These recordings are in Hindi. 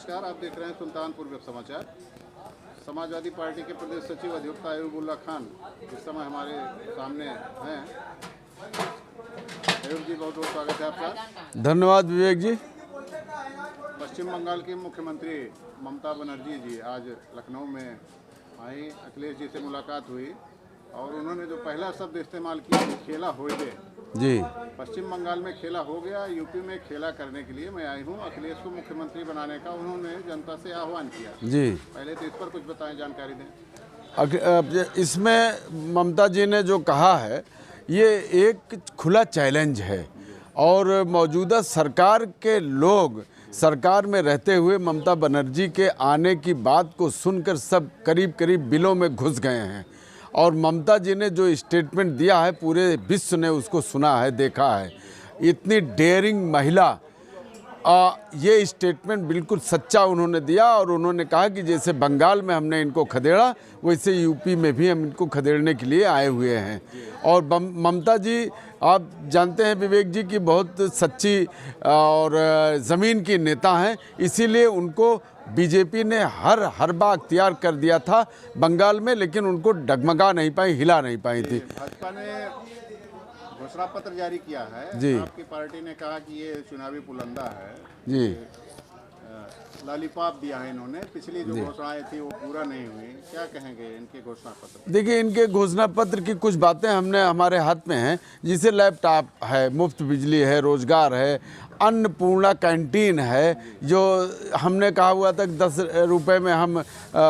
नमस्कार, आप देख रहे हैं सुल्तानपुर वेब समाचार। समाजवादी पार्टी के प्रदेश सचिव अधिवक्ता अयूबुल्ला खान इस समय हमारे सामने हैं। अयूब जी, बहुत बहुत स्वागत है आपका। धन्यवाद विवेक जी। पश्चिम बंगाल की मुख्यमंत्री ममता बनर्जी जी आज लखनऊ में आई, अखिलेश जी से मुलाकात हुई और उन्होंने जो पहला शब्द इस्तेमाल किया वो खेला हो गए जी। पश्चिम बंगाल में खेला हो गया, यूपी में खेला करने के लिए मैं आई हूँ। अखिलेश को मुख्यमंत्री बनाने का उन्होंने जनता से आह्वान किया जी। पहले तो इस पर कुछ बताएं, जानकारी दें। इसमें ममता जी ने जो कहा है ये एक खुला चैलेंज है और मौजूदा सरकार के लोग सरकार में रहते हुए ममता बनर्जी के आने की बात को सुनकर सब करीब करीब बिलों में घुस गए हैं और ममता जी ने जो स्टेटमेंट दिया है पूरे विश्व ने उसको सुना है, देखा है। इतनी डेयरिंग महिला, ये स्टेटमेंट बिल्कुल सच्चा उन्होंने दिया और उन्होंने कहा कि जैसे बंगाल में हमने इनको खदेड़ा वैसे यूपी में भी हम इनको खदेड़ने के लिए आए हुए हैं। और ममता जी, आप जानते हैं विवेक जी की बहुत सच्ची और ज़मीन की नेता हैं, इसीलिए उनको बीजेपी ने हर हरबा अख्तियार कर दिया था बंगाल में, लेकिन उनको डगमगा नहीं पाई, हिला नहीं पाई थी। भाजपा ने घोषणा पत्र जारी किया है जी। आपकी पार्टी ने कहा कि ये चुनावी पुलंदा है जी। लॉलीपॉप दिया है इन्होंने, पिछली जो घोषणाएं थी वो पूरा नहीं हुई। क्या कहेंगे इनके घोषणा पत्र? देखिए, इनके घोषणा पत्र की कुछ बातें हमारे हाथ में हैं, जिसे लैपटॉप है, मुफ्त बिजली है, रोजगार है, अन्नपूर्णा कैंटीन है, जो हमने कहा हुआ था 10 रुपये में हम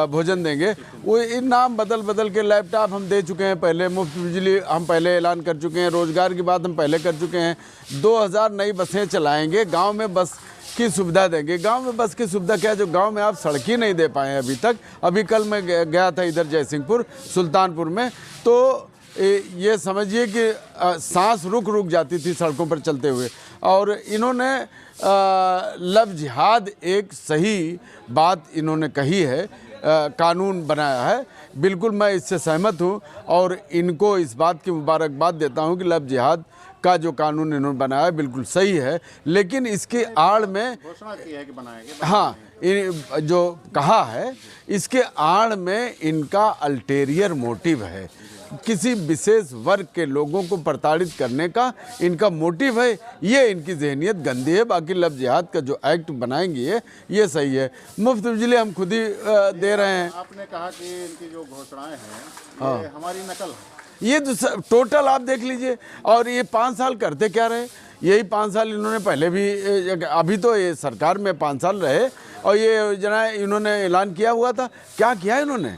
भोजन देंगे, वो इन नाम बदल के लैपटॉप हम दे चुके हैं पहले, मुफ्त बिजली हम पहले ऐलान कर चुके हैं, रोजगार की बात हम पहले कर चुके हैं, 2000 नई बसें चलाएंगे, गांव में बस की सुविधा देंगे। गांव में बस की सुविधा क्या, जो गांव में आप सड़क ही नहीं दे पाए अभी तक। अभी कल मैं गया था इधर जयसिंहपुर सुल्तानपुर में, तो ये समझिए कि सांस रुक जाती थी सड़कों पर चलते हुए। और इन्होंने लव जिहाद, एक सही बात इन्होंने कही है, कानून बनाया है, बिल्कुल मैं इससे सहमत हूँ और इनको इस बात की मुबारकबाद देता हूँ कि लव जिहाद का जो कानून इन्होंने बनाया बिल्कुल सही है। लेकिन इसके आड़ में घोषणा की है कि बनाएंगे, हाँ, जो कहा है इसके आड़ में इनका अल्टेरियर मोटिव है, किसी विशेष वर्ग के लोगों को प्रताड़ित करने का इनका मोटिव है। ये इनकी जहनियत गंदी है। बाकी लव जिहाद का जो एक्ट बनाएंगे ये सही है। मुफ्त बिजली हम खुद ही दे रहे हैं। आपने कहा कि इनकी जो घोषणाएं हैं ये हमारी नकल है। ये टोटल आप देख लीजिए। और ये 5 साल करते क्या रहे? यही 5 साल इन्होंने पहले भी, अभी तो ये सरकार में 5 साल रहे और ये योजना इन्होंने ऐलान किया हुआ था। क्या किया इन्होंने?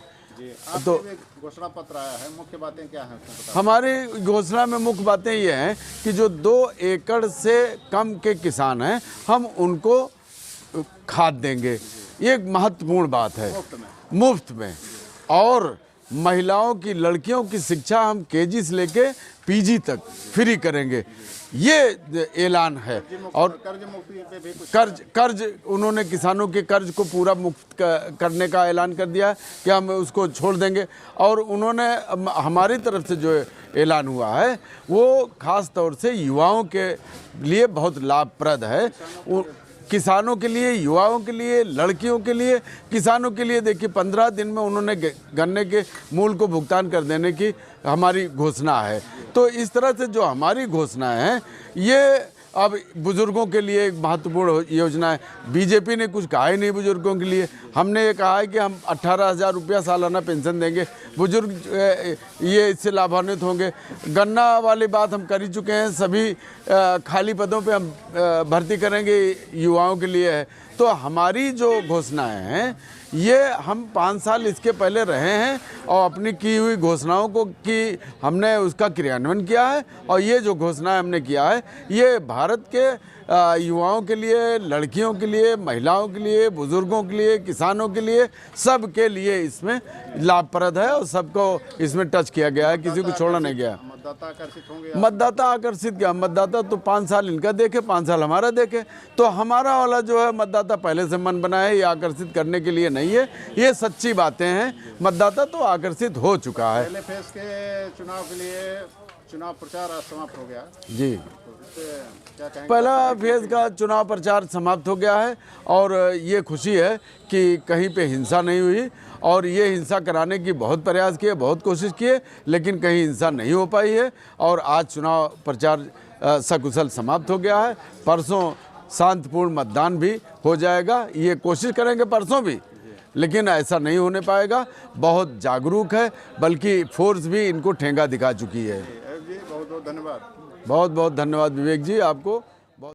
तो घोषणा पत्र आया है, मुख्य बातें क्या हैं? हमारी घोषणा में मुख्य बातें ये हैं कि जो 2 एकड़ से कम के किसान हैं हम उनको खाद देंगे। ये एक महत्वपूर्ण बात है, मुफ्त में। और महिलाओं की, लड़कियों की शिक्षा हम केजी से लेके पीजी तक फ्री करेंगे, ये ऐलान है। और कर्ज उन्होंने किसानों के कर्ज को पूरा मुक्त करने का ऐलान कर दिया है कि हम उसको छोड़ देंगे। और उन्होंने हमारी तरफ से जो ऐलान हुआ है वो खास तौर से युवाओं के लिए बहुत लाभप्रद है। किसानों के लिए, युवाओं के लिए, लड़कियों के लिए, किसानों के लिए देखिए 15 दिन में उन्होंने गन्ने के मूल को भुगतान कर देने की हमारी घोषणा है। तो इस तरह से जो हमारी घोषणाएं हैं ये अब बुजुर्गों के लिए एक महत्वपूर्ण योजना है। बीजेपी ने कुछ कहा ही नहीं बुजुर्गों के लिए। हमने ये कहा है कि हम 18,000 रुपया सालाना पेंशन देंगे, बुजुर्ग ये इससे लाभान्वित होंगे। गन्ना वाली बात हम कर ही चुके हैं, सभी खाली पदों पे हम भर्ती करेंगे, युवाओं के लिए है। तो हमारी जो घोषणाएं हैं ये हम 5 साल इसके पहले रहे हैं और अपनी की हुई घोषणाओं को की हमने उसका क्रियान्वयन किया है। और ये जो घोषणाएं हमने किया है ये भारत के युवाओं के लिए, लड़कियों के लिए, महिलाओं के लिए, बुजुर्गों के लिए, किसानों के लिए, सब के लिए इसमें लाभप्रद है और सबको इसमें टच किया गया है, किसी को छोड़ा नहीं गया। मतदाता आकर्षित होंगे? मतदाता आकर्षित क्या, मतदाता तो 5 साल इनका देखे, 5 साल हमारा देखे। तो हमारा वाला जो है मतदाता पहले से मन बनाया है, ये आकर्षित करने के लिए नहीं है। ये सच्ची बातें हैं, मतदाता तो आकर्षित हो चुका है। पहले फेज के चुनाव के लिए चुनाव प्रचार आज समाप्त हो गया, जी, तो इससे क्या कहेंगे? पहला फेज का चुनाव प्रचार समाप्त हो गया है और ये खुशी है कि कहीं पे हिंसा नहीं हुई और ये हिंसा कराने की बहुत प्रयास किए, बहुत कोशिश किए, लेकिन कहीं हिंसा नहीं हो पाई है और आज चुनाव प्रचार सकुशल समाप्त हो गया है। परसों शांतिपूर्ण मतदान भी हो जाएगा, ये कोशिश करेंगे परसों भी, लेकिन ऐसा नहीं होने पाएगा। बहुत जागरूक है, बल्कि फोर्स भी इनको ठेंगा दिखा चुकी है। जी बहुत बहुत धन्यवाद। बहुत बहुत धन्यवाद विवेक जी आपको।